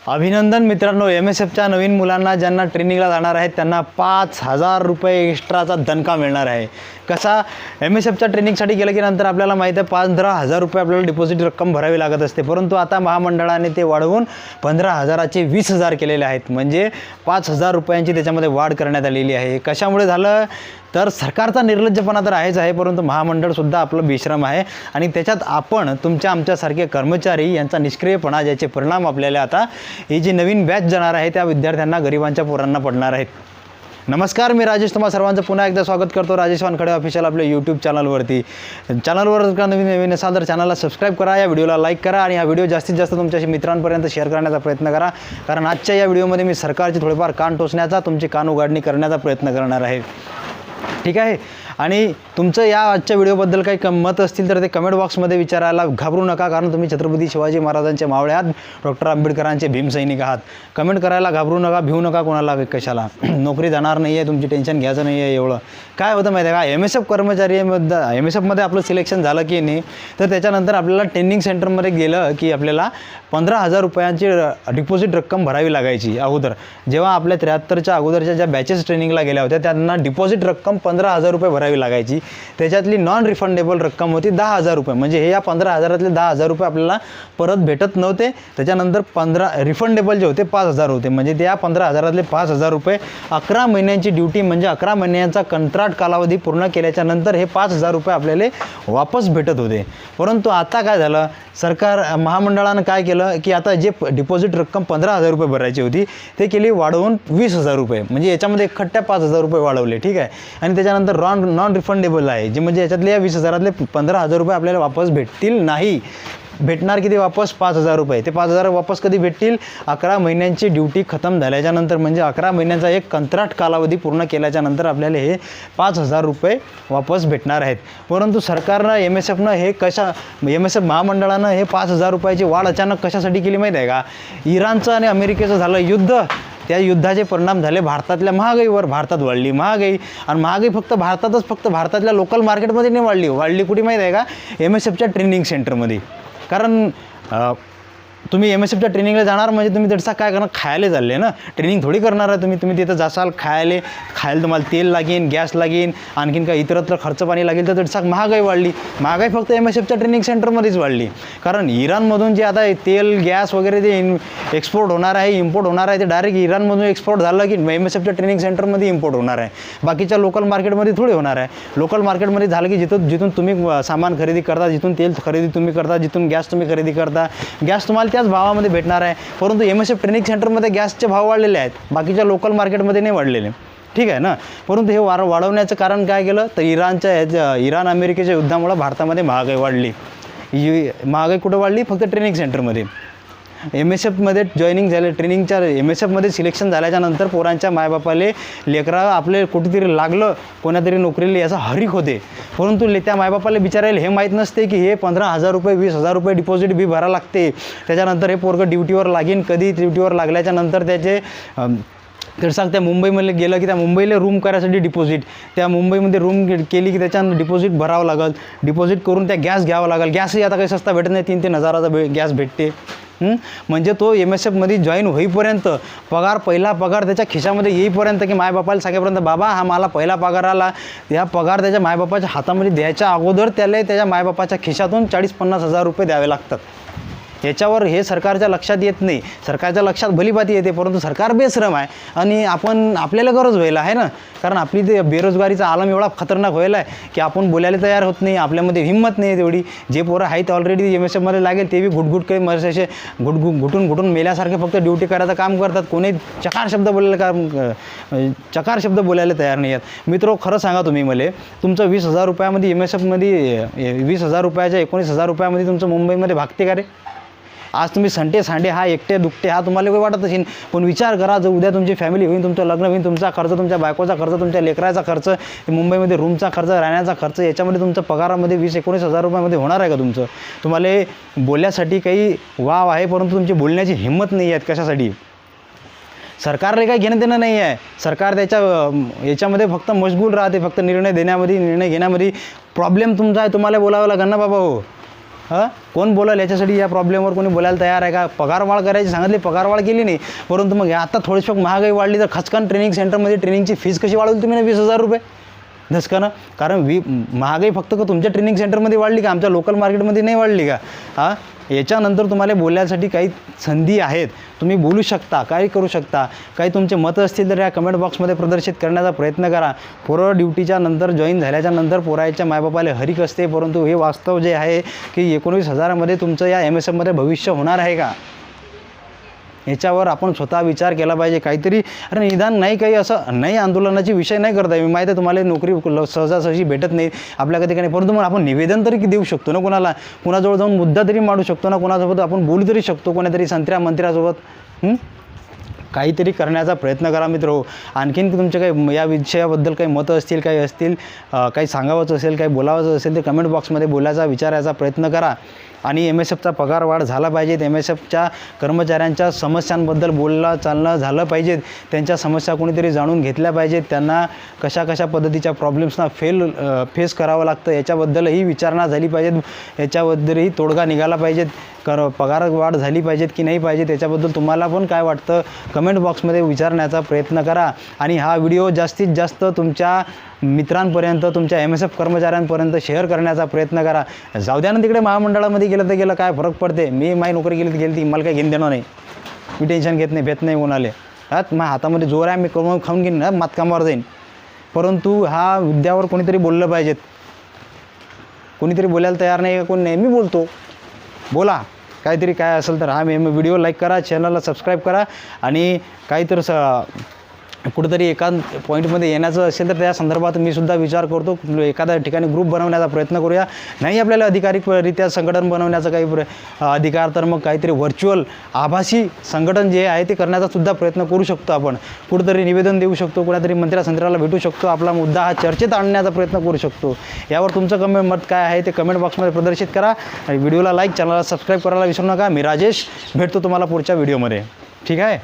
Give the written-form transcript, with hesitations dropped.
अभिनंदन मित्रांनो, MSFच्या नवीन मुलांना ज्यांना ट्रेनिंगला जाणार आहेत त्यांना 5,000 रुपये एक्स्ट्राचा दणका मिळणार आहे. कसा? MSFच्या ट्रेनिंगसाठी गेलं की नंतर आपल्याला माहीत आहे 15,000 रुपये आपल्याला डिपॉझिट रक्कम भरावी लागत असते, परंतु आता महामंडळाने ते वाढवून 15,000चे 20,000 केलेले आहेत. म्हणजे 5,000 रुपयांची त्याच्यामध्ये वाढ करण्यात आलेली आहे. कशामुळे झालं तर सरकारचा निर्लज्जपणा तर आहेच आहे, परंतु महामंडळसुद्धा आपलं बेशरम आहे आणि त्याच्यात आपण आमच्यासारखे कर्मचारी यांचा निष्क्रियपणा, ज्याचे परिणाम आपल्याला आता ही जी नवीन बॅच जाणार आहे त्या विद्यार्थ्यांना, गरिबांच्या पोरांना पडणार आहेत. नमस्कार, मी राजेश तुम्हा सर्वांचं पुन्हा एकदा स्वागत करतो राजेश वानखडे ऑफिशियल आपल्या यूट्यूब चॅनलवरती. चॅनलवर जर का नवीन असाल तर चॅनलला सबस्क्राईब करा, या व्हिडिओला लाईक करा आणि हा व्हिडिओ जास्तीत जास्त तुमच्या मित्रांपर्यंत शेअर करण्याचा प्रयत्न करा. कारण आजच्या या व्हिडिओमध्ये मी सरकारची थोडीफार कान टोचण्याचा, तुमची कान उघडणी करण्याचा प्रयत्न करणार आहे. ठीक आहे. आणि तुमचं या आजच्या व्हिडिओबद्दल काही मत असतील तर ते कमेंट बॉक्समध्ये विचारायला घाबरू नका, कारण तुम्ही छत्रपती शिवाजी महाराजांचे मावळे आहात, डॉक्टर आंबेडकरांचे भीमसैनिक आहात. कमेंट करायला घाबरू नका, भिवू नका कोणाला कशाला. नोकरी जाणार नाही आहे तुमची, टेन्शन घ्यायचं नाही आहे. एवढं काय होतं माहिती आहे का, MSF कर्मचारीमध्ये MSFमध्ये आपलं सिलेक्शन झालं की नाही तर त्याच्यानंतर आपल्याला ट्रेनिंग सेंटरमध्ये गेलं की आपल्याला 15,000 रुपयांची डिपॉझिट रक्कम भरावी लागायची. अगोदर जेव्हा आपल्या 73च्या अगोदरच्या ज्या बॅचेस ट्रेनिंगला गेल्या होत्या त्यांना डिपॉझिट रक्कम 15,000 रुपये भरावी लागायची. त्याच्यातली नॉन रिफंडेबल रक्कम होती 10,000 रुपये. म्हणजे हे या 15,000तले 10,000 रुपये आपल्याला परत भेटत नव्हते. त्याच्यानंतर 15 रिफंडेबल जे होते 5,000 होते. म्हणजे त्या 15,000तले 5,000 रुपये 11 महिन्यांची ड्युटी, म्हणजे 11 महिन्यांचा कंत्राट कालावधी पूर्ण केल्याच्या नंतर हे 5,000 रुपये आपल्याला वापस भेटत होते. परंतु आता काय झालं, सरकार महामंडळानं काय केलं की आता जे डिपॉझिट रक्कम 15,000 रुपये भरायची होती ते केली वाढवून 20,000 रुपये. म्हणजे याच्यामध्ये इकट्ठ्या 5,000 रुपये वाढवले. ठीक आहे. आणि त्याच्यानंतर नॉन रिफंडेबल आहे, जे म्हणजे याच्यातले या 20,000तले 15,000 रुपये आपल्याला वापस भेटतील नाही. भेटणार किती वापस? 5,000 रुपये. ते 5,000 वापस कधी भेटतील? 11 महिन्यांची ड्युटी खतम झाल्याच्या नंतर, म्हणजे 11 महिन्यांचा एक कंत्राट कालावधी पूर्ण केल्याच्या नंतर आपल्याला हे 5,000 रुपये वापस भेटणार आहेत. परंतु सरकारनं MSFनं हे MSF महामंडळानं हे 5,000 रुपयाची वाढ अचानक कशासाठी केली माहीत आहे का? इराणचं आणि अमेरिकेचं झालं युद्ध. त्या युद्धाचे परिणाम झाले भारतातल्या महागाईवर. भारतात वाढली महागाई, आणि महागाई फक्त भारतातल्या लोकल मार्केटमध्ये नाही वाढली कुठे माहीत आहे का? MSFच्या ट्रेनिंग सेंटरमध्ये. कारण तुम्ही MSFच्या ट्रेनिंगला जाणार म्हणजे तुम्ही त्याचा काय करणार? खायला चालले ना, ट्रेनिंग थोडी करणार आहे तुम्ही तिथं जासाल खायला तुम्हाला तेल लागेल, गॅस लागेल, आणखीन काय इतरत्र खर्च पाणी लागेल. तर त्याचा महागाई वाढली. महागाई फक्त MSFच्या ट्रेनिंग सेंटरमध्येच वाढली. कारण इराणमधून जे आता तेल गॅस वगैरे ते एक्सपोर्ट होणार आहे, इम्पोर्ट होणार आहे, ते डायरेक्ट इराणमधून एक्सपोर्ट झालं की MSFच्या ट्रेनिंग सेंटरमध्ये इम्पोर्ट होणार आहे. बाकीच्या लोकल मार्केटमध्ये थोडी होणार आहे. लोकल मार्केटमध्ये झालं की जिथून तुम्ही सामान खरेदी करता, जिथून तेल खरेदी तुम्ही करता, जिथून गॅस तुम्ही खरेदी करता, गॅस तुम्हाला त्याच भावामध्ये भेटणार आहे. परंतु MSF ट्रेनिंग सेंटरमध्ये गॅसचे भाव वाढलेले आहेत, बाकीच्या लोकल मार्केटमध्ये नाही वाढलेले. ठीक आहे ना. परंतु हे वाढवण्याचं कारण काय केलं तर इराण अमेरिकेच्या युद्धामुळे भारतामध्ये महागाई वाढली. महागाई कुठं वाढली? फक्त ट्रेनिंग सेंटरमध्ये. MSFमध्ये जॉईनिंग झाले, ट्रेनिंगच्या MSFमध्ये सिलेक्शन झाल्याच्या नंतर पोरांच्या मायबापाले लेकरा आपले कुठेतरी लागलं कोणातरी नोकरीला याचा हरीक होते. परंतु त्या मायबापाला बिचारायला हे माहीत नसते की हे 15,000 रुपये 20,000 रुपये डिपॉझिट बी भरावं लागते. त्याच्यानंतर हे पोरगं ड्युटीवर लागेन. कधी ड्युटीवर लागल्याच्या नंतर त्याचे त्या मुंबईमध्ये गेलं की त्या मुंबईला रूम करायसाठी डिपॉझिट, त्या मुंबईमध्ये रूम केली की त्याच्यानं डिपॉझिट भरावं लागल. डिपॉझिट करून त्या गॅस घ्यावं लागेल. गॅसही आता काही सस्ता भेटत नाही, 3-3 हजाराचा गॅस भेटते. म्हणजे तो MSFमध्ये जॉईन होईपर्यंत पहिला पगार त्याच्या खिशामध्ये येईपर्यंत की मायबापाला सांगेपर्यंत बाबा हा मला पहिला पगार आला, या पगार त्याच्या मायबापाच्या हातामध्ये द्यायच्या अगोदर त्याला त्याच्या मायबापाच्या खिशातून 40-50 हजार रुपये द्यावे लागतात. याच्यावर हे सरकारच्या लक्षात येत नाही. सरकारच्या लक्षात भलीभाती येते, परंतु सरकार बेश्रम आहे. आणि आपल्याला गरज व्हायला आहे ना, कारण आपली ते बेरोजगारीचा आलम एवढा खतरनाक व्हायला आहे की आपण बोलायला तयार होत नाही. आपल्यामध्ये हिंमत नाही आहे तेवढी. जे पोरं आहेत ऑलरेडी MSFमध्ये लागेल ते बी घुटून मेल्यासारखे फक्त ड्युटी करायचं काम करतात. कोणी चकार शब्द बोलायला तयार नाही आहेत. मित्रो, खरं सांगा तुम्ही मला, तुमचं 20,000 रुपयामध्ये MSFमध्ये 20,000 रुपयाच्या 19,000 रुपयामध्ये तुमचं मुंबईमध्ये भागते का रे? आज तुम्ही सांडे हा एकटे दुखते हा तुम्हाला काही वाटत असेल, पण विचार करा, जर उद्या तुमची फॅमिली होईल, तुमचं लग्न होईल, तुमचा खर्च, तुमच्या बायकोचा खर्च, तुमच्या लेकराचा खर्च, मुंबईमध्ये रूमचा खर्च, राहण्याचा खर्च, याच्यामध्ये तुमच्या पगारामध्ये 20-19,000 रुपयामध्ये होणार आहे का तुमचं? तुम्हाला बोलण्यासाठी काही वाव आहे, परंतु तुमची बोलण्याची हिंमत नाही आहेत. कशासाठी? सरकारला काही घेणं देणं नाही आहे. सरकार याच्यामध्ये फक्त मशगूल राहते, फक्त निर्णय घेण्यामध्ये. प्रॉब्लेम तुमचा आहे, तुम्हाला बोलावं लागेल ना बाबा. हो, कोण बोलाल याच्यासाठी? या प्रॉब्लेमवर कोणी बोलायला तयार आहे का? पगारवाढ करायची सांगितली, पगारवाढ केली नाही. परंतु मग आता थोडीशी महागाई वाढली तर खचकन ट्रेनिंग सेंटरमध्ये ट्रेनिंगची फीस कशी वाढवली तुम्ही ना 20,000 रुपये धसकानं? कारण महागाई फक्त का तुमच्या ट्रेनिंग सेंटरमध्ये वाढली का? आमच्या लोकल मार्केटमध्ये नाही वाढली का? याच्यानंतर तुम्हाला बोलण्यासाठी काही संधी आहेत, तुम्ही बोलू शकता, काही करू शकता. काही तुमचे मतं असतील तर या कमेंट बॉक्समध्ये प्रदर्शित करण्याचा प्रयत्न करा. पोरं ड्युटीच्या नंतर जॉईन झाल्याच्या नंतर पोराच्या मायबापाला हरीक असते, परंतु हे वास्तव जे आहे की 19,000मध्ये तुमचं या MSFमध्ये भविष्य होणार आहे का? याच्यावर आपण स्वतः विचार केला पाहिजे. काहीतरी अरे निदान नाही, काही असं नाही आंदोलनाची विषय नाही करता. मी माहिती आहे तुम्हाला नोकरी सहजासहजी भेटत नाही आपल्या कधी काही, परंतु मग आपण निवेदन तरी देऊ शकतो ना, कुणाजवळ जाऊन मुद्दा तरी मांडू शकतो ना, कोणासोबत आपण बोलू तरी शकतो, कोणीतरी मंत्र्यासोबत. काहीतरी करण्याचा प्रयत्न करा मित्र. आणखीन तुमचे काही या विषयाबद्दल काही मतं असतील, काही सांगावंचं असेल, काही बोलावंचं असेल तर कमेंट बॉक्समध्ये बोलायचा, विचारायचा प्रयत्न करा. आणि MSFचा पगार वाढ झाला पाहिजेत. MSFच्या कर्मचाऱ्यांच्या समस्यांबद्दल चालणं झालं पाहिजेत. त्यांच्या समस्या कोणीतरी जाणून घेतल्या पाहिजेत. त्यांना कशा पद्धतीच्या प्रॉब्लेम्सना फेस करावं लागतं याच्याबद्दलही विचारणा झाली पाहिजेत. याच्याबद्दलही तोडगा निघाला पाहिजेत. पगार वाढ झाली पाहिजेत की नाही पाहिजे त्याच्याबद्दल तुम्हाला पण काय वाटतं कमेंट बॉक्समध्ये विचारण्याचा प्रयत्न करा. आणि हा व्हिडिओ जास्तीत जास्त तुमच्या मित्रांपर्यंत, तुमच्या MSF कर्मचाऱ्यांपर्यंत शेअर करण्याचा प्रयत्न करा. जाऊ द्या ना तिकडे महामंडळामध्ये गेलं तर गेलं, काय फरक पडते? माझी नोकरी गेली ती मला काही घेऊन देणार नाही. मी टेन्शन घेत नाही, भेट नाही कोणाले. माझ्या हातामध्ये जोर आहे, मी खाऊन घेईन ना, मातकामावर जाईन. परंतु हा मुद्द्यावर कोणीतरी बोललं पाहिजेत. कोणीतरी बोलायला तयार नाही का? कोण नाही, मी बोलतो, बोला काहीतरी काय असेल तर. व्हिडिओ लाईक करा, चॅनलला सबस्क्राईब करा. आणि काहीतरी कुठंतरी एका पॉईंटमध्ये येण्याचं असेल तर त्या संदर्भात मी सुद्धा विचार करतो. एखाद्या ठिकाणी ग्रुप बनवण्याचा प्रयत्न करूया. नाही आपल्याला अधिकारिकरित्या संघटन बनवण्याचा काही अधिकार तर मग काहीतरी व्हर्च्युअल आभासी संघटन जे आहे ते करण्याचा सुद्धा प्रयत्न करू शकतो. आपण कुठंतरी निवेदन देऊ शकतो, कुणातरी मंत्र्याला भेटू शकतो. आपला मुद्दा हा चर्चेत आणण्याचा प्रयत्न करू शकतो. यावर तुमचं मत काय आहे ते कमेंट बॉक्समध्ये प्रदर्शित करा. आणि व्हिडिओला लाईक, चॅनलला सबस्क्राईब करायला विसरू नका. मी राजेश भेटतो तुम्हाला पुढच्या व्हिडिओमध्ये. ठीक आहे.